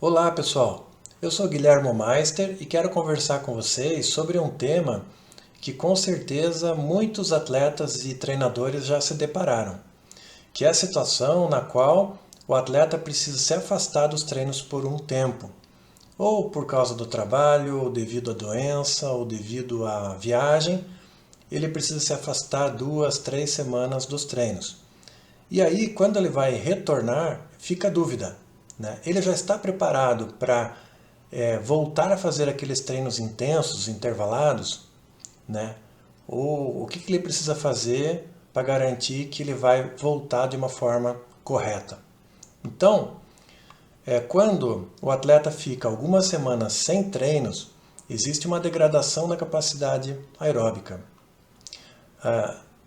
Olá pessoal, eu sou Guilhermo Meister e quero conversar com vocês sobre um tema que com certeza muitos atletas e treinadores já se depararam, que é a situação na qual o atleta precisa se afastar dos treinos por um tempo, ou por causa do trabalho, ou devido à doença, ou devido à viagem, ele precisa se afastar 2, 3 semanas dos treinos. E aí, quando ele vai retornar, fica a dúvida, né? Ele já está preparado para voltar a fazer aqueles treinos intensos, intervalados, né? Ou o que ele precisa fazer para garantir que ele vai voltar de uma forma correta? Então, quando o atleta fica algumas semanas sem treinos, existe uma degradação da capacidade aeróbica.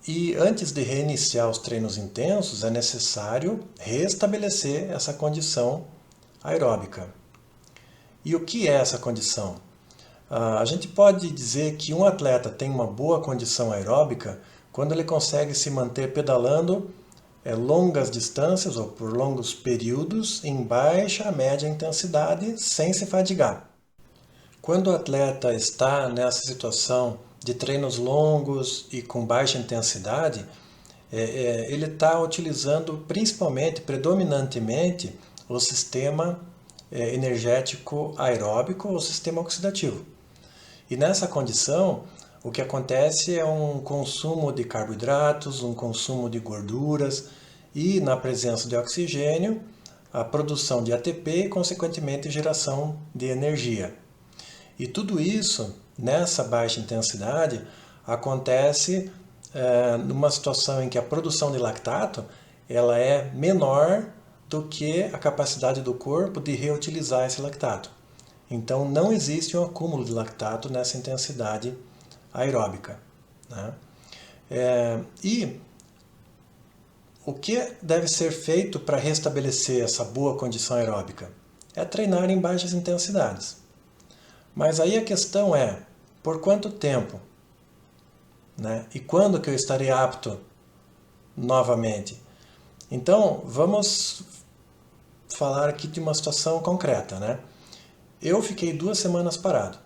E antes de reiniciar os treinos intensos, é necessário restabelecer essa condição aeróbica. E o que é essa condição? A gente pode dizer que um atleta tem uma boa condição aeróbica quando ele consegue se manter pedalando longas distâncias ou por longos períodos em baixa a média intensidade sem se fadigar. Quando o atleta está nessa situação de treinos longos e com baixa intensidade, ele está utilizando principalmente, predominantemente, o sistema energético aeróbico ou sistema oxidativo. E nessa condição, o que acontece é um consumo de carboidratos, um consumo de gorduras e, na presença de oxigênio, a produção de ATP e, consequentemente, geração de energia. E tudo isso, nessa baixa intensidade, acontece numa situação em que a produção de lactato ela é menor do que a capacidade do corpo de reutilizar esse lactato. Então não existe um acúmulo de lactato nessa intensidade aeróbica, né? E o que deve ser feito para restabelecer essa boa condição aeróbica? É treinar em baixas intensidades. Mas aí a questão é, por quanto tempo? Né? E quando que eu estarei apto novamente? Então, vamos falar aqui de uma situação concreta, né? Eu fiquei 2 semanas parado.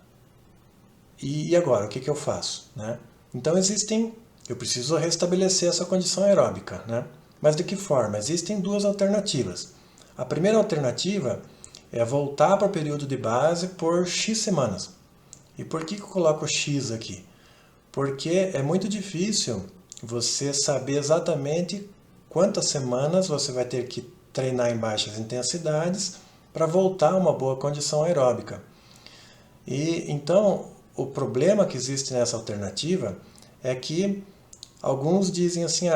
E agora, o que eu faço? Né? Então eu preciso restabelecer essa condição aeróbica, né? Mas de que forma? Existem duas alternativas. A primeira alternativa é voltar para o período de base por X semanas. E por que eu coloco X aqui? Porque é muito difícil você saber exatamente quantas semanas você vai ter que treinar em baixas intensidades para voltar a uma boa condição aeróbica. E então, o problema que existe nessa alternativa é que alguns dizem assim,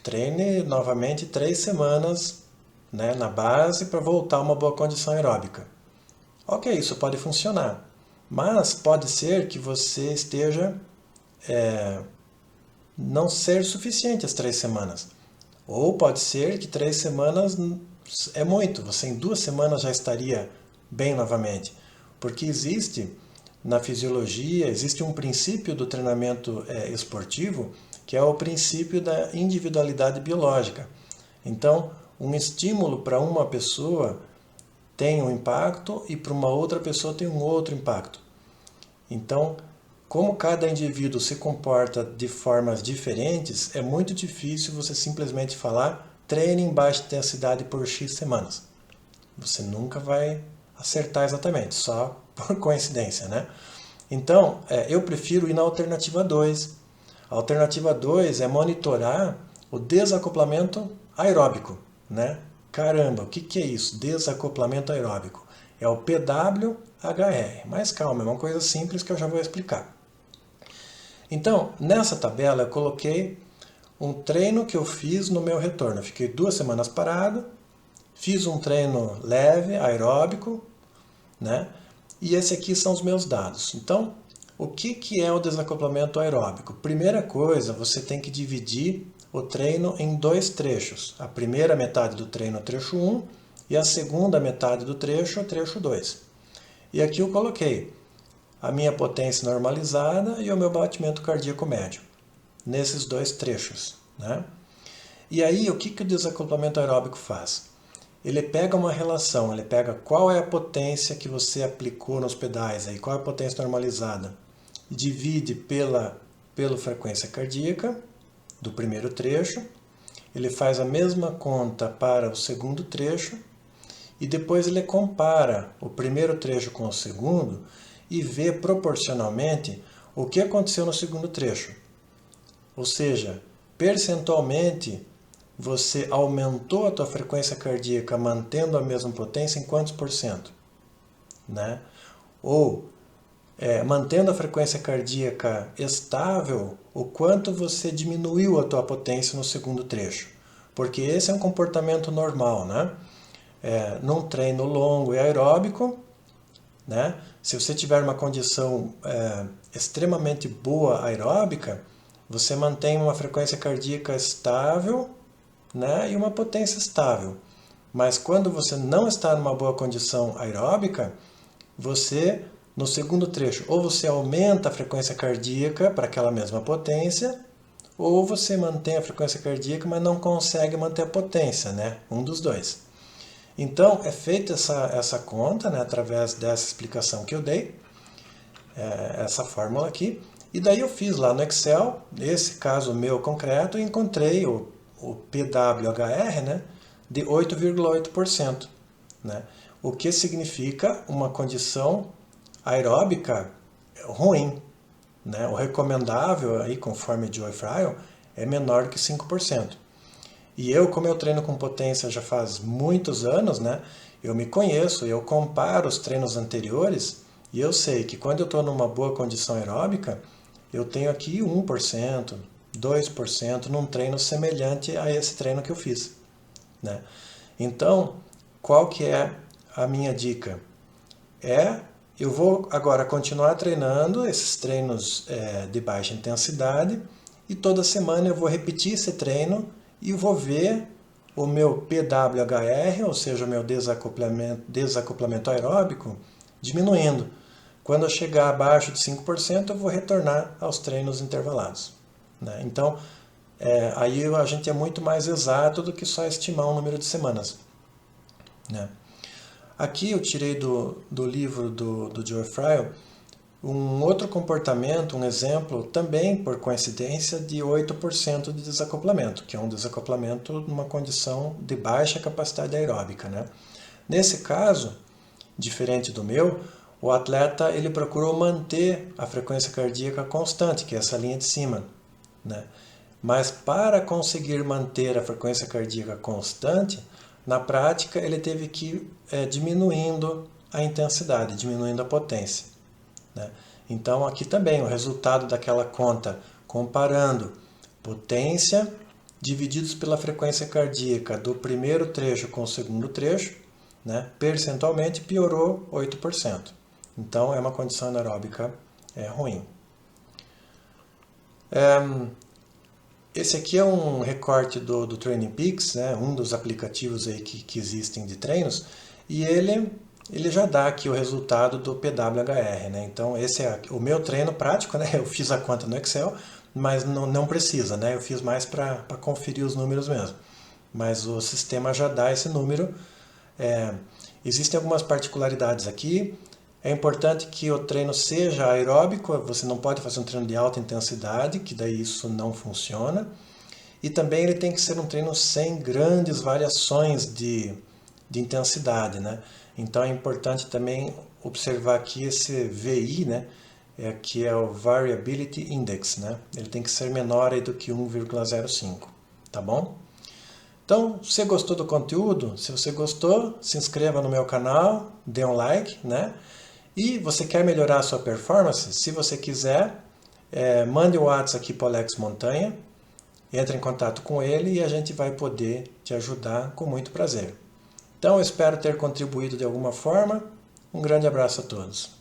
treine novamente 3 semanas, né, na base para voltar a uma boa condição aeróbica. Ok, isso pode funcionar, mas pode ser que você esteja não ser suficiente as 3 semanas. Ou pode ser que 3 semanas é muito, você em 2 semanas já estaria bem novamente. Porque existe na fisiologia, existe um princípio do treinamento esportivo, que é o princípio da individualidade biológica. Então, um estímulo para uma pessoa tem um impacto e para uma outra pessoa tem um outro impacto. Então, como cada indivíduo se comporta de formas diferentes, é muito difícil você simplesmente falar treine em baixa intensidade por X semanas. Você nunca vai acertar exatamente, só por coincidência, né? Então, eu prefiro ir na alternativa 2. A alternativa 2 é monitorar o desacoplamento aeróbico, né? Caramba, o que é isso? Desacoplamento aeróbico. É o PWHR. Mas calma, é uma coisa simples que eu já vou explicar. Então, nessa tabela eu coloquei um treino que eu fiz no meu retorno. Eu fiquei 2 semanas parado, fiz um treino leve, aeróbico, né? E esse aqui são os meus dados. Então, o que é o desacoplamento aeróbico? Primeira coisa, você tem que dividir o treino em 2 trechos. A primeira metade do treino, o trecho 1, e a segunda metade do trecho, o trecho 2. E aqui eu coloquei a minha potência normalizada e o meu batimento cardíaco médio, nesses 2 trechos, né? E aí, o que o desacoplamento aeróbico faz? ele pega uma relação, ele pega qual é a potência que você aplicou nos pedais, aí, qual é a potência normalizada, e divide pela frequência cardíaca do primeiro trecho, ele faz a mesma conta para o segundo trecho, e depois ele compara o primeiro trecho com o segundo e vê proporcionalmente o que aconteceu no segundo trecho. Ou seja, percentualmente, você aumentou a tua frequência cardíaca mantendo a mesma potência em quantos por cento? Né? Ou, mantendo a frequência cardíaca estável, o quanto você diminuiu a tua potência no segundo trecho. Porque esse é um comportamento normal, né? Num treino longo e aeróbico, né? Se você tiver uma condição extremamente boa aeróbica, você mantém uma frequência cardíaca estável, né? E uma potência estável. Mas quando você não está numa boa condição aeróbica, você, no segundo trecho, ou você aumenta a frequência cardíaca para aquela mesma potência, ou você mantém a frequência cardíaca, mas não consegue manter a potência, né? Um dos dois. Então, é feita essa conta, né, através dessa explicação que eu dei, essa fórmula aqui, e daí eu fiz lá no Excel, esse caso meu concreto, e encontrei o PWHR, né, de 8,8%, né, o que significa uma condição aeróbica ruim. Né, o recomendável, aí, conforme Joe Fryle, é menor que 5%. E eu, como eu treino com potência já faz muitos anos, né, eu me conheço, eu comparo os treinos anteriores e eu sei que quando eu estou numa boa condição aeróbica, eu tenho aqui 1%, 2% num treino semelhante a esse treino que eu fiz. Né? Então, qual que é a minha dica? Eu vou agora continuar treinando esses treinos de baixa intensidade e toda semana eu vou repetir esse treino e vou ver o meu PWHR, ou seja, o meu desacoplamento aeróbico, diminuindo. Quando eu chegar abaixo de 5%, eu vou retornar aos treinos intervalados. Né? Então, aí a gente é muito mais exato do que só estimar um número de semanas. Né? Aqui eu tirei do livro do Joe Fryle um outro comportamento, um exemplo, também por coincidência, de 8% de desacoplamento, que é um desacoplamento numa condição de baixa capacidade aeróbica. Né? Nesse caso, diferente do meu, o atleta ele procurou manter a frequência cardíaca constante, que é essa linha de cima. Né? Mas para conseguir manter a frequência cardíaca constante, na prática ele teve que ir diminuindo a intensidade, diminuindo a potência. Né? Então aqui também o resultado daquela conta comparando potência divididos pela frequência cardíaca do primeiro trecho com o segundo trecho, né? Percentualmente piorou 8%. Então é uma condição anaeróbica ruim. Esse aqui é um recorte do Training Peaks, né? Um dos aplicativos aí que existem de treinos, e ele já dá aqui o resultado do PWHR. Né? Então esse é o meu treino prático, né? Eu fiz a conta no Excel, mas não precisa, né? Eu fiz mais para conferir os números mesmo. Mas o sistema já dá esse número. Existem algumas particularidades aqui. É importante que o treino seja aeróbico, você não pode fazer um treino de alta intensidade, que daí isso não funciona. E também ele tem que ser um treino sem grandes variações de intensidade, né? Então é importante também observar aqui esse VI, né? Que é o Variability Index, né? Ele tem que ser menor aí do que 1,05, tá bom? Então, se você gostou do conteúdo, se você gostou, se inscreva no meu canal, dê um like, né? E você quer melhorar a sua performance? Se você quiser, mande o WhatsApp aqui para o Alex Montanha, entre em contato com ele e a gente vai poder te ajudar com muito prazer. Então, eu espero ter contribuído de alguma forma. Um grande abraço a todos.